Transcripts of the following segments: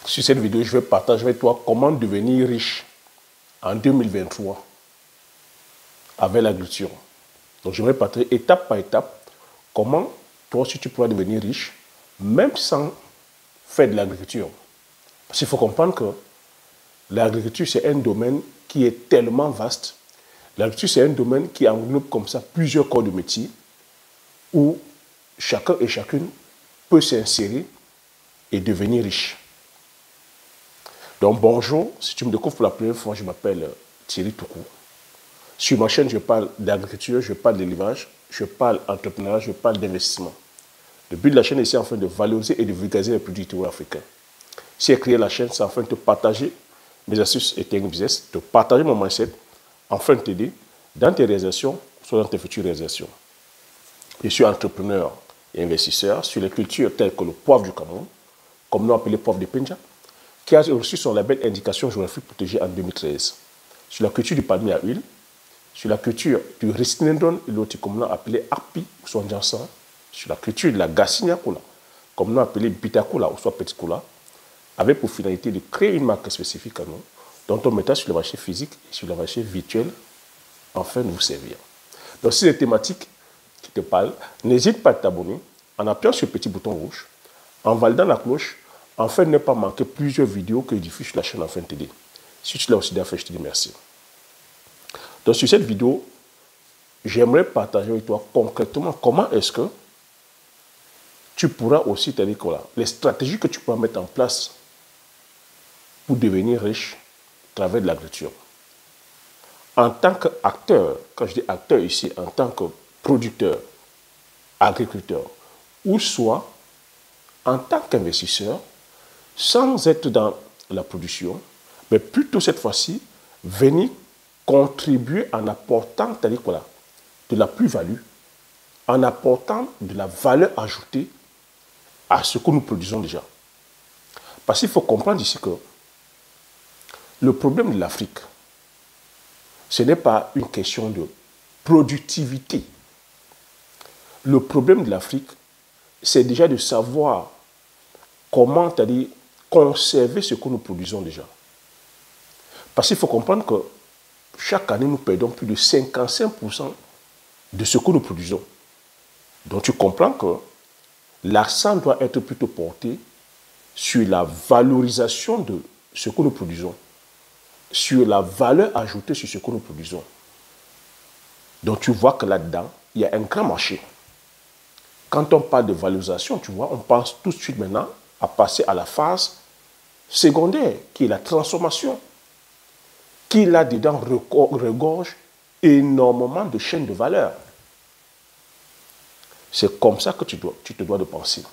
Sur cette vidéo, je vais partager avec toi comment devenir riche en 2023 avec l'agriculture. Donc, je vais partager étape par étape comment toi aussi tu pourras devenir riche, même sans faire de l'agriculture. Parce qu'il faut comprendre que l'agriculture, c'est un domaine qui est tellement vaste. L'agriculture, c'est un domaine qui englobe comme ça plusieurs corps de métier où chacun et chacune peut s'insérer et devenir riche. Donc bonjour, si tu me découvres pour la première fois, je m'appelle Thierry Toukou. Sur ma chaîne, je parle d'agriculture, je parle d'élevage, je parle d'entrepreneuriat, je parle d'investissement. Le but de la chaîne est ici afin de valoriser et de vulgariser les produits africains. Si j'ai créé la chaîne, c'est afin de te partager mes astuces et techniques business, de partager mon mindset, afin de t'aider dans tes réalisations, soit dans tes futures réalisations. Je suis entrepreneur et investisseur sur les cultures telles que le poivre du Cameroun, comme nous appelé poivre de Penja, qui a reçu son label Indication géographique protégée en 2013. Sur la culture du palmier à huile, sur la culture du Ristinendron et l'autre comme nous appelé Api ou soit Njansan, sur la culture de la Gassinia Kola, comme nous appelé Bitakola ou soit Petit Kola, avec pour finalité de créer une marque spécifique à nous, dont on mettra sur le marché physique et sur le marché virtuel, afin de vous servir. Donc, si les thématiques qui te parlent, n'hésite pas à t'abonner en appuyant sur le petit bouton rouge, en validant la cloche, afin de ne pas manquer plusieurs vidéos que je diffuse sur la chaîne afin de t'aider. Si tu l'as aussi déjà fait, je te dis merci. Donc, sur cette vidéo, j'aimerais partager avec toi concrètement comment est-ce que tu pourras aussi t'aider, les stratégies que tu pourras mettre en place pour devenir riche à travers de l'agriculture. En tant qu'acteur, quand je dis acteur ici, en tant que producteur, agriculteur, ou soit en tant qu'investisseur, sans être dans la production, mais plutôt cette fois-ci, venir contribuer en apportant, c'est-à-dire de la plus-value, en apportant de la valeur ajoutée à ce que nous produisons déjà. Parce qu'il faut comprendre ici que le problème de l'Afrique, ce n'est pas une question de productivité. Le problème de l'Afrique, c'est déjà de savoir comment, c'est-à-dire conserver ce que nous produisons déjà. Parce qu'il faut comprendre que chaque année, nous perdons plus de 55% de ce que nous produisons. Donc tu comprends que l'accent doit être plutôt porté sur la valorisation de ce que nous produisons, sur la valeur ajoutée sur ce que nous produisons. Donc tu vois que là-dedans, il y a un grand marché. Quand on parle de valorisation, tu vois, on pense tout de suite maintenant à passer à la phase secondaire, qui est la transformation, qui là-dedans regorge énormément de chaînes de valeur. C'est comme ça que tu te dois de penser.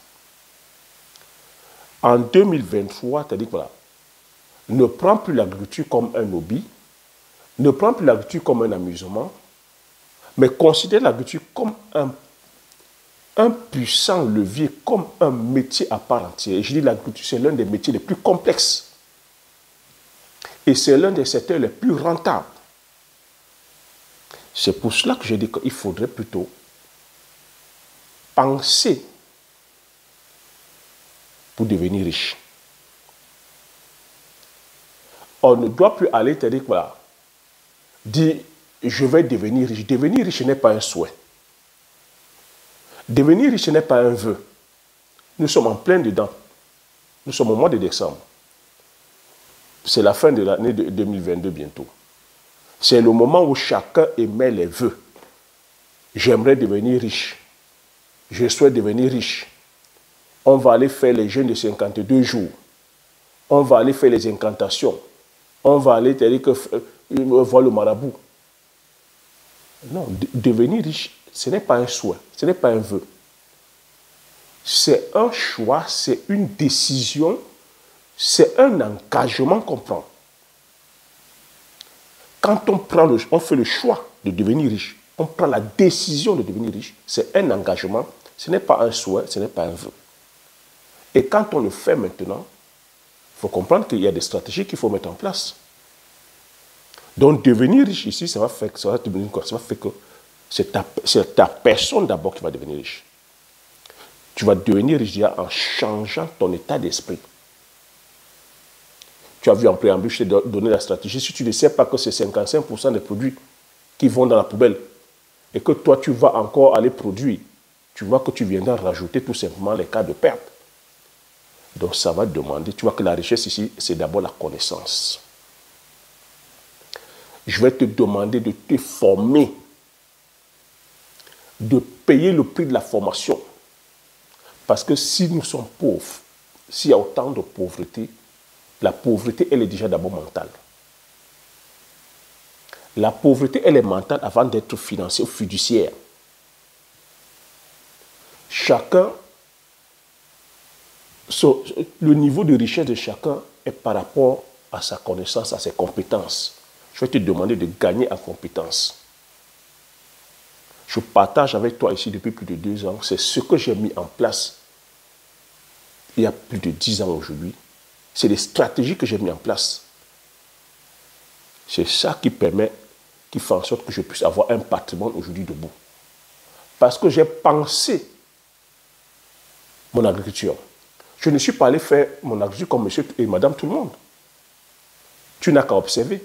En 2023, tu as dit voilà, ne prends plus l'agriculture comme un hobby, ne prends plus l'agriculture comme un amusement, mais considère l'agriculture comme un puissant levier, comme un métier à part entière. Et je dis l'agriculture, c'est l'un des métiers les plus complexes. Et c'est l'un des secteurs les plus rentables. C'est pour cela que je dis qu'il faudrait plutôt penser pour devenir riche. On ne doit plus aller te dire, voilà, dire je vais devenir riche. Devenir riche n'est pas un souhait. Devenir riche n'est pas un vœu. Nous sommes en plein dedans. Nous sommes au mois de décembre. C'est la fin de l'année 2022 bientôt. C'est le moment où chacun émet les vœux. J'aimerais devenir riche. Je souhaite devenir riche. On va aller faire les jeûnes de 52 jours. On va aller faire les incantations. On va aller voir le marabout. Non, devenir riche, ce n'est pas un souhait, ce n'est pas un vœu. C'est un choix, c'est une décision, c'est un engagement qu'on prend. Quand on fait le choix de devenir riche, on prend la décision de devenir riche, c'est un engagement, ce n'est pas un souhait, ce n'est pas un vœu. Et quand on le fait maintenant, il faut comprendre qu'il y a des stratégies qu'il faut mettre en place. Donc devenir riche ici, ça va faire que c'est ta personne d'abord qui va devenir riche. Tu vas devenir riche en changeant ton état d'esprit. Tu as vu en préambule, je t'ai donné la stratégie. Si tu ne sais pas que c'est 55% des produits qui vont dans la poubelle et que toi, tu vas encore aller produire, tu vois que tu viendras rajouter tout simplement les cas de perte. Donc, ça va te demander, tu vois que la richesse ici, c'est d'abord la connaissance. Je vais te demander de te former, de payer le prix de la formation. Parce que si nous sommes pauvres, s'il y a autant de pauvreté, la pauvreté, elle est déjà d'abord mentale. La pauvreté, elle est mentale avant d'être financière ou fiduciaire. Chacun, le niveau de richesse de chacun est par rapport à sa connaissance, à ses compétences. Je vais te demander de gagner en compétences. Je partage avec toi ici depuis plus de 2 ans. C'est ce que j'ai mis en place il y a plus de 10 ans aujourd'hui. C'est les stratégies que j'ai mis en place. C'est ça qui permet, qui fait en sorte que je puisse avoir un patrimoine aujourd'hui debout. Parce que j'ai pensé mon agriculture. Je ne suis pas allé faire mon agriculture comme monsieur et madame tout le monde. Tu n'as qu'à observer.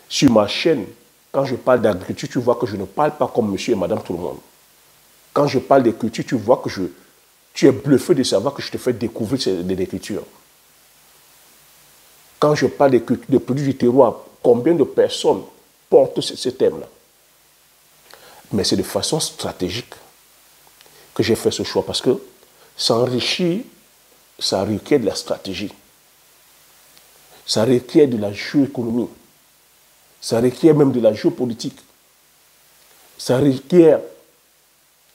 Sur ma chaîne, quand je parle d'agriculture, tu vois que je ne parle pas comme monsieur et madame tout le monde. Quand je parle d'écriture, tu vois que tu es bluffé de savoir que je te fais découvrir l'écriture. Quand je parle des produits du terroir, combien de personnes portent ce thème-là? Mais c'est de façon stratégique que j'ai fait ce choix parce que s'enrichir, ça requiert de la stratégie. Ça requiert de la géoéconomie. Ça requiert même de la géopolitique. Ça requiert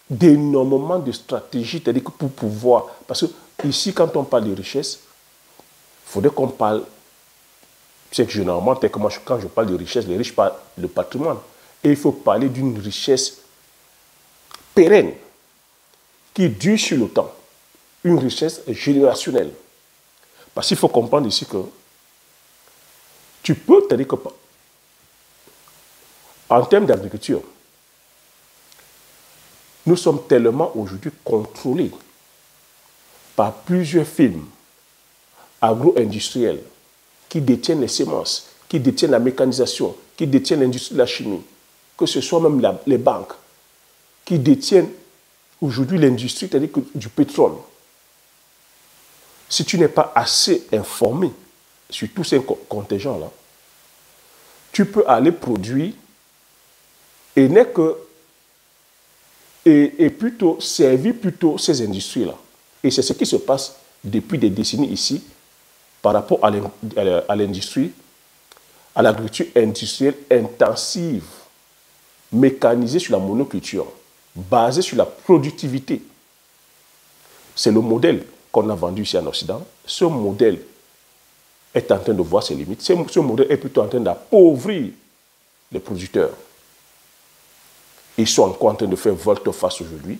d'énormément de stratégies, c'est-à-dire que pour pouvoir... Parce que ici, quand on parle de richesse, il faudrait qu'on parle... C'est que généralement, quand je parle de richesse, les riches parlent de patrimoine. Et il faut parler d'une richesse pérenne, qui dure sur le temps. Une richesse générationnelle. Parce qu'il faut comprendre ici que tu peux, c'est-à-dire que en termes d'agriculture, nous sommes tellement aujourd'hui contrôlés par plusieurs firmes agro-industrielles qui détiennent les semences, qui détiennent la mécanisation, qui détiennent l'industrie de la chimie, que ce soit même les banques, qui détiennent aujourd'hui l'industrie, c'est-à-dire du pétrole. Si tu n'es pas assez informé sur tous ces contingents-là, tu peux aller produire et n'est que et plutôt servir plutôt ces industries-là. Et c'est ce qui se passe depuis des décennies ici par rapport à l'industrie, à l'agriculture industrielle intensive, mécanisée sur la monoculture, basée sur la productivité. C'est le modèle qu'on a vendu ici en Occident. Ce modèle est en train de voir ses limites. Ce modèle est plutôt en train d'appauvrir les producteurs. Ils sont encore en train de faire volte-face aujourd'hui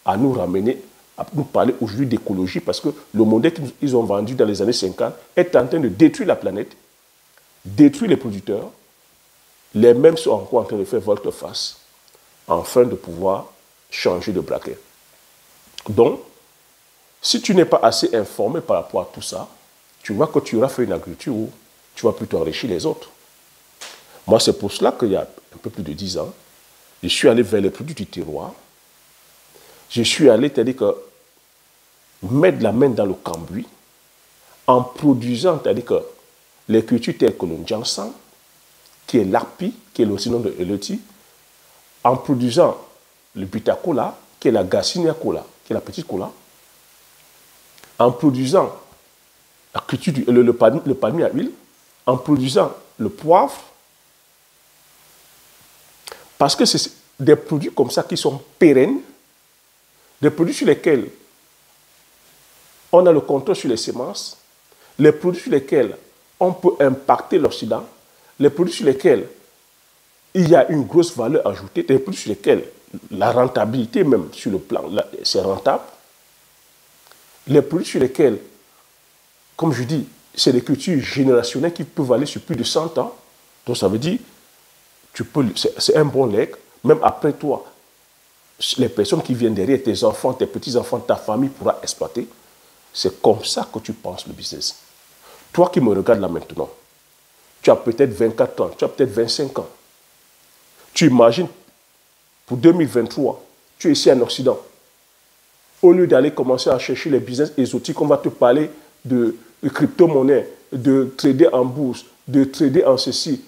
à nous ramener, à nous parler aujourd'hui d'écologie parce que le modèle qu'ils ont vendu dans les années 50 est en train de détruire la planète, détruire les producteurs. Les mêmes sont encore en train de faire volte-face afin de pouvoir changer de braquet. Donc, si tu n'es pas assez informé par rapport à tout ça, tu vois que tu auras fait une agriculture où tu vas plutôt enrichir les autres. Moi, c'est pour cela qu'il y a un peu plus de 10 ans, je suis allé vers les produits du terroir. Je suis allé, c'est-à-dire que mettre la main dans le cambouis en produisant, c'est-à-dire que les cultures telles que le Njansan, qui est l'arpi, qui est le sinon de Eloti, en produisant le butacola, qui est la Garcinia cola, qui est la petite cola, en produisant la culture le palmier à huile, en produisant le poivre, parce que c'est des produits comme ça qui sont pérennes, des produits sur lesquels on a le contrôle sur les semences, les produits sur lesquels on peut impacter l'Occident, les produits sur lesquels il y a une grosse valeur ajoutée, les produits sur lesquels la rentabilité même sur le plan, c'est rentable, les produits sur lesquels, comme je dis, c'est des cultures générationnelles qui peuvent aller sur plus de 100 ans. Donc ça veut dire, c'est un bon legs, même après toi, les personnes qui viennent derrière, tes enfants, tes petits-enfants, ta famille pourra exploiter. C'est comme ça que tu penses le business. Toi qui me regardes là maintenant, tu as peut-être 24 ans, tu as peut-être 25 ans. Tu imagines, pour 2023, tu es ici en Occident. Au lieu d'aller commencer à chercher les business exotiques, on va te parler de crypto-monnaie, de trader en bourse, de trader en ceci,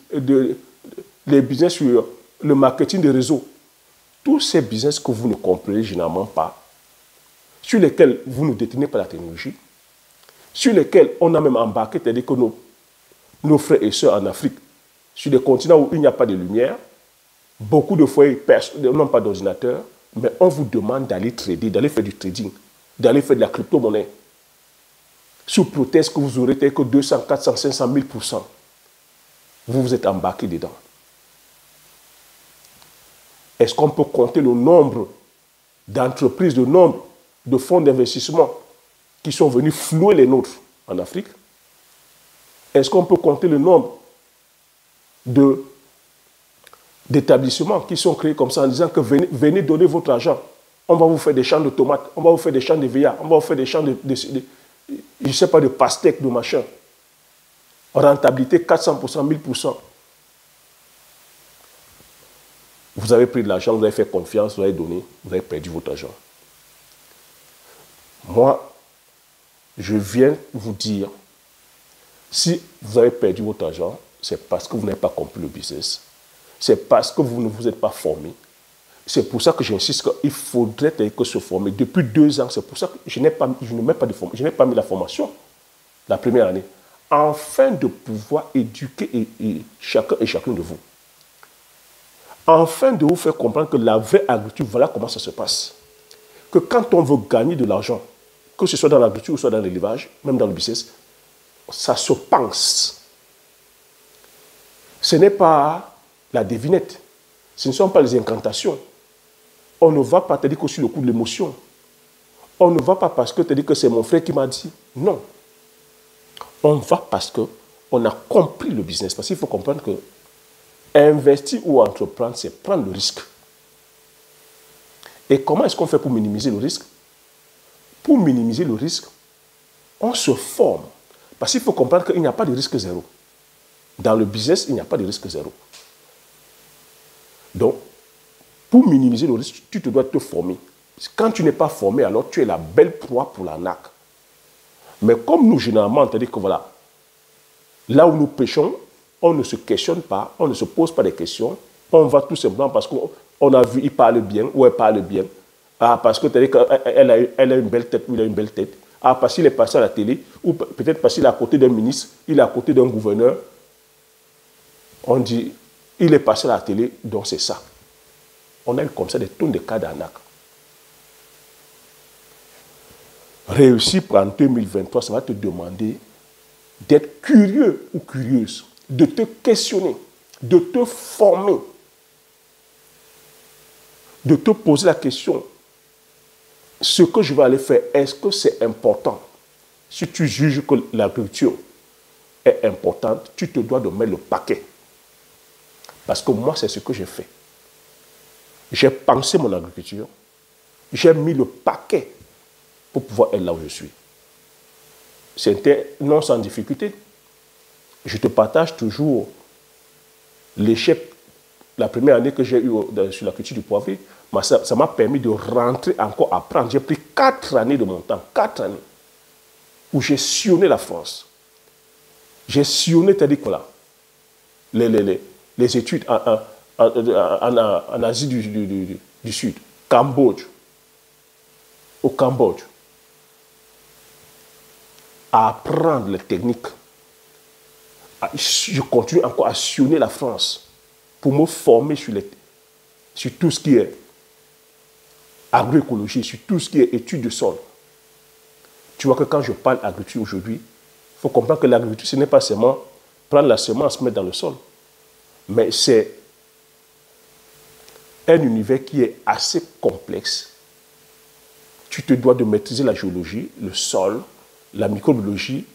les business sur le marketing de réseau. Tous ces business que vous ne comprenez généralement pas, sur lesquels vous ne détenez pas la technologie, sur lesquels on a même embarqué, c'est-à-dire que nos frères et sœurs en Afrique, sur des continents où il n'y a pas de lumière, beaucoup de foyers n'ont pas d'ordinateur, mais on vous demande d'aller trader, d'aller faire du trading, d'aller faire de la crypto-monnaie. Sous prétexte que vous aurez que 200, 400, 500, 1000%. Vous vous êtes embarqué dedans. Est-ce qu'on peut compter le nombre d'entreprises, le nombre de fonds d'investissement qui sont venus flouer les nôtres en Afrique? Est-ce qu'on peut compter le nombre d'établissements qui sont créés comme ça en disant que venez donner votre argent, on va vous faire des champs de tomates, on va vous faire des champs de veillard, on va vous faire des champs de je ne sais pas, de pastèques, de machin. Rentabilité 400%, 1000%. Vous avez pris de l'argent, vous avez fait confiance, vous avez donné, vous avez perdu votre argent. Moi, je viens vous dire, si vous avez perdu votre argent, c'est parce que vous n'avez pas compris le business. C'est parce que vous ne vous êtes pas formé. C'est pour ça que j'insiste qu'il faudrait que se former. Depuis 2 ans, c'est pour ça que je n'ai pas mis la formation la première année, afin de pouvoir éduquer chacun et chacune de vous. Afin de vous faire comprendre que la vraie agriculture, voilà comment ça se passe. Que quand on veut gagner de l'argent, que ce soit dans l'agriculture ou soit dans l'élevage, même dans le business, ça se pense. Ce n'est pas la devinette. Ce ne sont pas les incantations. On ne va pas te dire que sur le coup de l'émotion. On ne va pas parce que te dire que c'est mon frère qui m'a dit. Non. On va parce qu'on a compris le business. Parce qu'il faut comprendre que investir ou entreprendre, c'est prendre le risque. Et comment est-ce qu'on fait pour minimiser le risque? Pour minimiser le risque, on se forme. Parce qu'il faut comprendre qu'il n'y a pas de risque zéro. Dans le business, il n'y a pas de risque zéro. Donc, pour minimiser le risque, tu te dois te former. Quand tu n'es pas formé, alors tu es la belle proie pour l'arnaque. Mais comme nous, généralement, on te dit que voilà, là où nous pêchons, on ne se questionne pas, on ne se pose pas des questions. On va tout simplement parce qu'on a vu, il parle bien ou elle parle bien. Ah, parce que tu as dit qu'elle a une belle tête ou il a une belle tête. Ah, parce qu'il est passé à la télé, ou peut-être parce qu'il est à côté d'un ministre, il est à côté d'un gouverneur. On dit, il est passé à la télé, donc c'est ça. On a eu comme ça des tonnes de cas d'arnaque. Réussir en 2023, ça va te demander d'être curieux ou curieuse, de te questionner, de te former, de te poser la question, ce que je vais aller faire, est-ce que c'est important? Si tu juges que l'agriculture est importante, tu te dois de mettre le paquet. Parce que moi, c'est ce que j'ai fait. J'ai pensé mon agriculture, j'ai mis le paquet pour pouvoir être là où je suis. C'était non sans difficulté. Je te partage toujours l'échec. La première année que j'ai eu sur la culture du poivrier, ça m'a permis de rentrer encore à apprendre. J'ai pris 4 années de mon temps, 4 années, où j'ai sillonné la France. J'ai sillonné, c'est-à-dire que là, les études en Asie du Sud, Cambodge, au Cambodge, à apprendre les techniques. Je continue encore à sillonner la France pour me former sur tout ce qui est agroécologie, sur tout ce qui est études de sol. Tu vois que quand je parle agriculture aujourd'hui, il faut comprendre que l'agriculture, ce n'est pas seulement prendre la semence, mettre dans le sol, mais c'est un univers qui est assez complexe. Tu te dois de maîtriser la géologie, le sol, la microbiologie,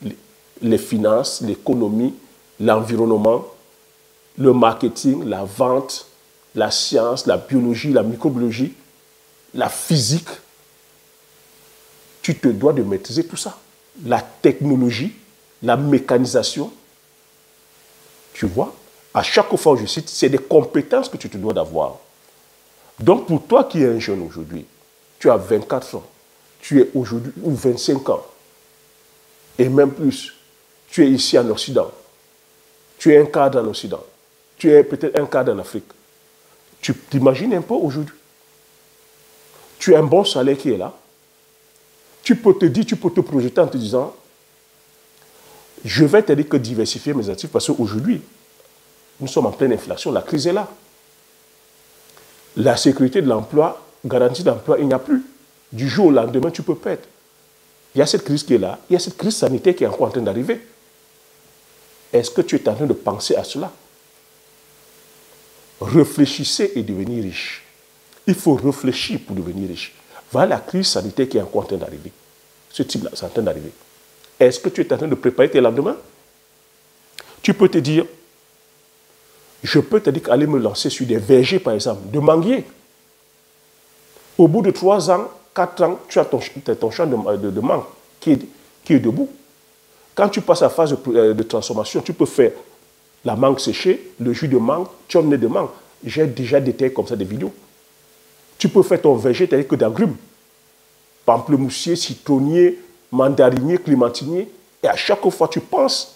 les finances, l'économie, l'environnement, le marketing, la vente, la science, la biologie, la microbiologie, la physique. Tu te dois de maîtriser tout ça. La technologie, la mécanisation, tu vois, à chaque fois où je cite, c'est des compétences que tu te dois d'avoir. Donc pour toi qui es un jeune aujourd'hui, tu as 24 ans, tu es aujourd'hui ou 25 ans, et même plus, tu es ici en Occident, tu es un cadre en Occident, tu es peut-être un cadre en Afrique. Tu t'imagines un peu aujourd'hui. Tu as un bon salaire qui est là. Tu peux te dire, tu peux te projeter en te disant, je vais t'aider que diversifier mes actifs parce qu'aujourd'hui, nous sommes en pleine inflation, la crise est là. La sécurité de l'emploi, garantie d'emploi, il n'y a plus. Du jour au lendemain, tu peux perdre. Il y a cette crise qui est là, il y a cette crise sanitaire qui est encore en train d'arriver. Est-ce que tu es en train de penser à cela? Réfléchissez et devenez riche. Il faut réfléchir pour devenir riche. Voilà la crise sanitaire qui est encore en train d'arriver. Ce type-là, c'est en train d'arriver. Est-ce que tu es en train de préparer tes lendemains? Tu peux te dire, je peux te dire qu'aller me lancer sur des vergers, par exemple, de manguiers. Au bout de 3 ans, 4 ans, tu as ton champ de mangue qui est debout. Quand tu passes à la phase de transformation, tu peux faire la mangue séchée, le jus de mangue, tionné de mangue. J'ai déjà détaillé comme ça des vidéos. Tu peux faire ton verger tel que d'agrumes. Pamplemoussier, citronnier, mandarinier, clémentinier. Et à chaque fois, tu penses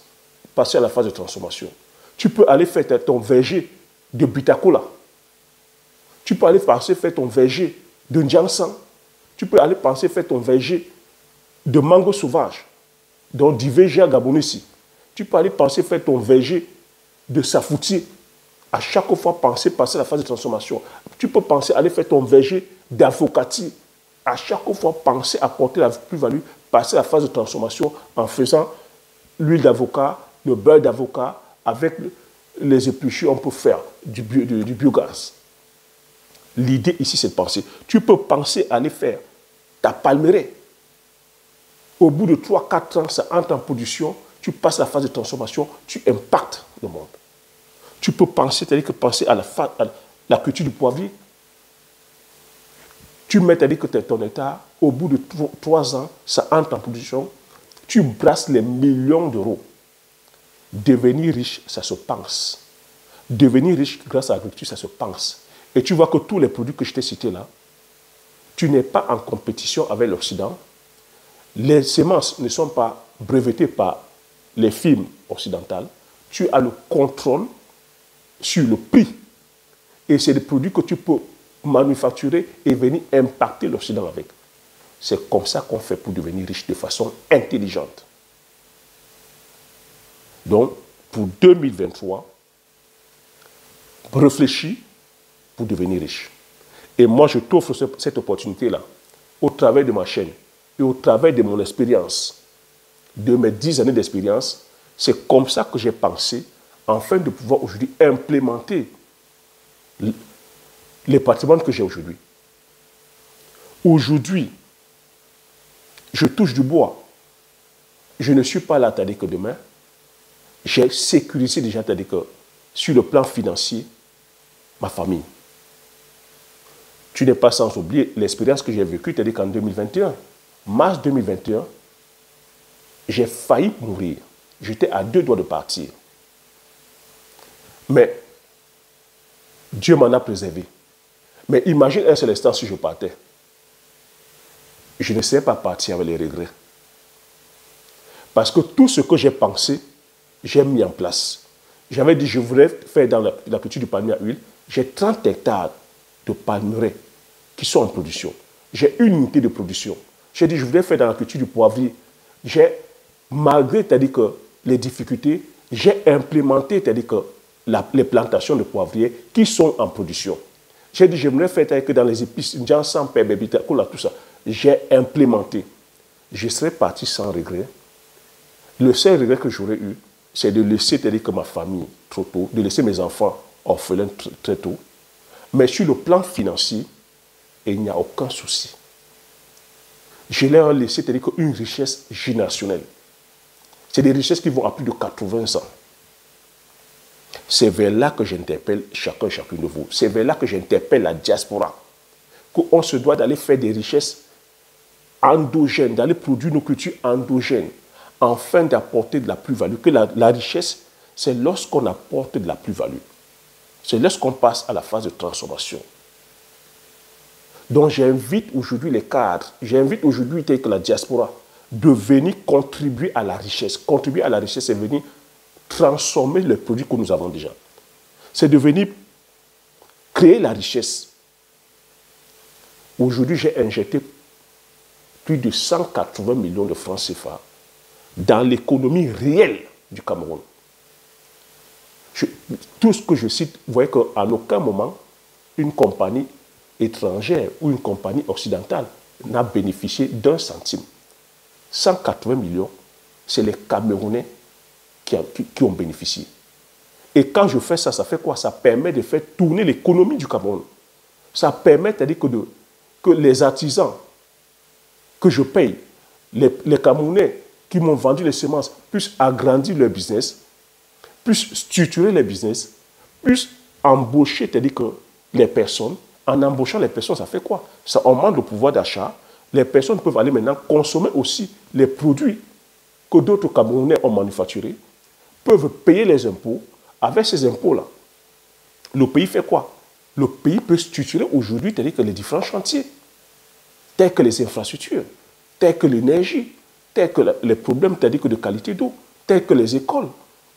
passer à la phase de transformation. Tu peux aller faire ton verger de butacola. Tu peux aller penser faire ton verger de Njansan. Tu peux aller penser faire ton verger de mango sauvage, donc du verger gabonais. Tu peux aller penser faire ton verger de safoutier. À chaque fois, penser passer à la phase de transformation. Tu peux penser aller faire ton verger d'avocatier. À chaque fois, penser apporter la plus-value, passer à la phase de transformation en faisant l'huile d'avocat, le beurre d'avocat. Avec les épluchures, on peut faire du biogaz. L'idée ici, c'est de penser. Tu peux penser aller faire ta palmeraie. Au bout de 3-4 ans, ça entre en production, tu passes la phase de transformation, tu impactes le monde. Tu peux penser, c'est-à-dire que penser à la culture du poivrier. Tu mets, c'est-à-dire que ton état, au bout de 3 ans, ça entre en production, tu brasses les millions d'euros. Devenir riche, ça se pense. Devenir riche grâce à l'agriculture, ça se pense. Et tu vois que tous les produits que je t'ai cités là, tu n'es pas en compétition avec l'Occident. Les semences ne sont pas brevetées par les firmes occidentales. Tu as le contrôle sur le prix. Et c'est des produits que tu peux manufacturer et venir impacter l'Occident avec. C'est comme ça qu'on fait pour devenir riche de façon intelligente. Donc, pour 2023, réfléchis pour devenir riche. Et moi, je t'offre cette opportunité-là, au travers de ma chaîne et au travers de mon expérience, de mes 10 années d'expérience. C'est comme ça que j'ai pensé, afin de pouvoir aujourd'hui implémenter les patrimoines que j'ai aujourd'hui. Aujourd'hui, je touche du bois. Je ne suis pas là, c'est-à-dire que demain, j'ai sécurisé déjà, c'est-à-dire que sur le plan financier, ma famille. Tu n'es pas sans oublier l'expérience que j'ai vécue, c'est-à-dire qu'en 2021, mars 2021, j'ai failli mourir. J'étais à 2 doigts de partir. Mais Dieu m'en a préservé. Mais imagine un seul instant si je partais. Je ne sais pas partir avec les regrets. Parce que tout ce que j'ai pensé, j'ai mis en place. J'avais dit, je voulais faire dans la culture du palmier à huile. J'ai 30 hectares de palmeraies qui sont en production. J'ai une unité de production. J'ai dit, je voulais faire dans la culture du poivrier. Malgré, c'est-à-dire que les difficultés, j'ai implémenté, c'est-à-dire que les plantations de poivriers qui sont en production. J'ai dit, j'aimerais faire, c'est-à-dire que dans les épices, Njansan, Pebebita, tout ça, j'ai implémenté. Je serais parti sans regret. Le seul regret que j'aurais eu, c'est de laisser, c'est-à-dire que ma famille trop tôt, de laisser mes enfants orphelins très tôt. Mais sur le plan financier, il n'y a aucun souci. Je leur ai laissé, c'est-à-dire une richesse générationnelle. C'est des richesses qui vont à plus de 80 ans. C'est vers là que j'interpelle chacune de vous. C'est vers là que j'interpelle la diaspora. Qu'on se doit d'aller faire des richesses endogènes, d'aller produire nos cultures endogènes, afin d'apporter de la plus-value. Que la richesse, c'est lorsqu'on apporte de la plus-value. C'est lorsqu'on passe à la phase de transformation. Donc j'invite aujourd'hui les cadres, j'invite aujourd'hui la diaspora de venir contribuer à la richesse. Contribuer à la richesse, c'est venir transformer les produits que nous avons déjà. C'est de venir créer la richesse. Aujourd'hui, j'ai injecté plus de 180 millions de francs CFA dans l'économie réelle du Cameroun. Tout ce que je cite, vous voyez qu'à aucun moment, une compagnie étrangère ou une compagnie occidentale n'a bénéficié d'un centime. 180 millions, c'est les Camerounais qui ont bénéficié. Et quand je fais ça, ça fait quoi? Ça permet de faire tourner l'économie du Cameroun. Ça permet, c'est-à-dire que les artisans que je paye, les Camerounais qui m'ont vendu les semences, puissent agrandir leur business, puissent structurer les business, puissent embaucher, c'est-à-dire que les personnes. En embauchant les personnes, ça fait quoi? Ça augmente le pouvoir d'achat. Les personnes peuvent aller maintenant consommer aussi les produits que d'autres Camerounais ont manufacturés, peuvent payer les impôts. Avec ces impôts-là, le pays fait quoi? Le pays peut structurer aujourd'hui, c'est-à-dire que les différents chantiers, tels que les infrastructures, tels que l'énergie, tels que les problèmes, c'est-à-dire que de qualité d'eau, tels que les écoles,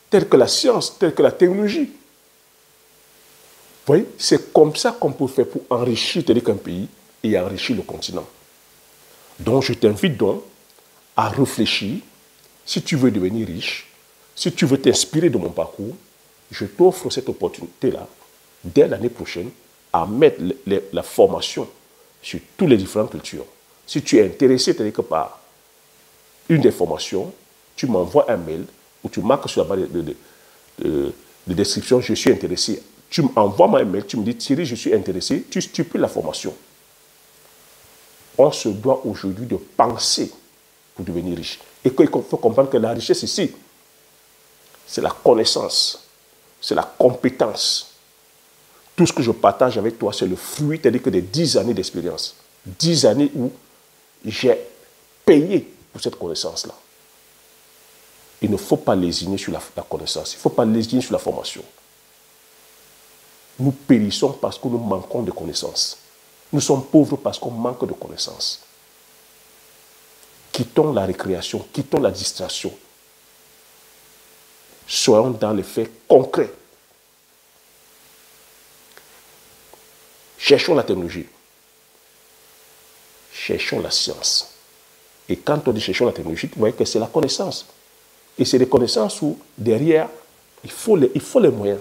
tels que la science, tels que la technologie. Vous voyez, c'est comme ça qu'on peut faire pour enrichir un pays et enrichir le continent. Donc, je t'invite donc à réfléchir. Si tu veux devenir riche, si tu veux t'inspirer de mon parcours, je t'offre cette opportunité-là, dès l'année prochaine, à mettre la formation sur toutes les différentes cultures. Si tu es intéressé quelque part une des formations, tu m'envoies un mail ou tu marques sur la barre de description, je suis intéressé. Tu m'envoies un mail, tu me dis, Thierry, je suis intéressé, tu stipules la formation. On se doit aujourd'hui de penser pour devenir riche. Et qu'il faut comprendre que la richesse ici, c'est la connaissance, c'est la compétence. Tout ce que je partage avec toi, c'est le fruit, c'est-à-dire que des 10 années d'expérience. 10 années où j'ai payé pour cette connaissance-là. Il ne faut pas lésiner sur la connaissance, il ne faut pas lésiner sur la formation. Nous périssons parce que nous manquons de connaissances. Nous sommes pauvres parce qu'on manque de connaissances. Quittons la récréation, quittons la distraction. Soyons dans les faits concrets. Cherchons la technologie. Cherchons la science. Et quand on dit cherchons la technologie, vous voyez que c'est la connaissance. Et c'est des connaissances où, derrière, il faut les moyens.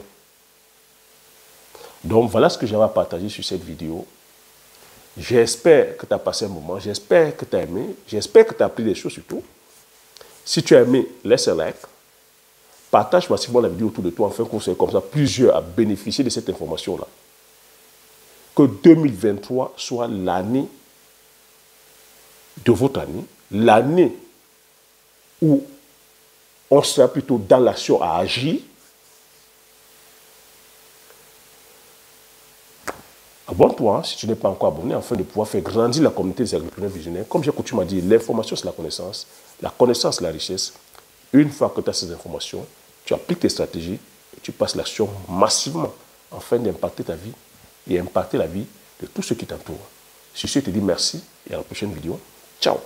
Donc, voilà ce que j'avais à partager sur cette vidéo. J'espère que tu as passé un moment, j'espère que tu as aimé, j'espère que tu as appris des choses surtout. Si tu as aimé, laisse un like. Partage massivement la vidéo autour de toi, afin qu'on soit comme ça plusieurs à bénéficier de cette information-là. Que 2023 soit l'année de votre année, l'année où on sera plutôt dans l'action à agir. Abonne-toi si tu n'es pas encore abonné, afin de pouvoir faire grandir la communauté des agripreneurs visionnaires. Comme j'ai coutume à dire, l'information c'est la connaissance c'est la richesse. Une fois que tu as ces informations, tu appliques tes stratégies et tu passes l'action massivement afin d'impacter ta vie et impacter la vie de tous ceux qui t'entourent. Sur ce, je te dis merci et à la prochaine vidéo. Ciao.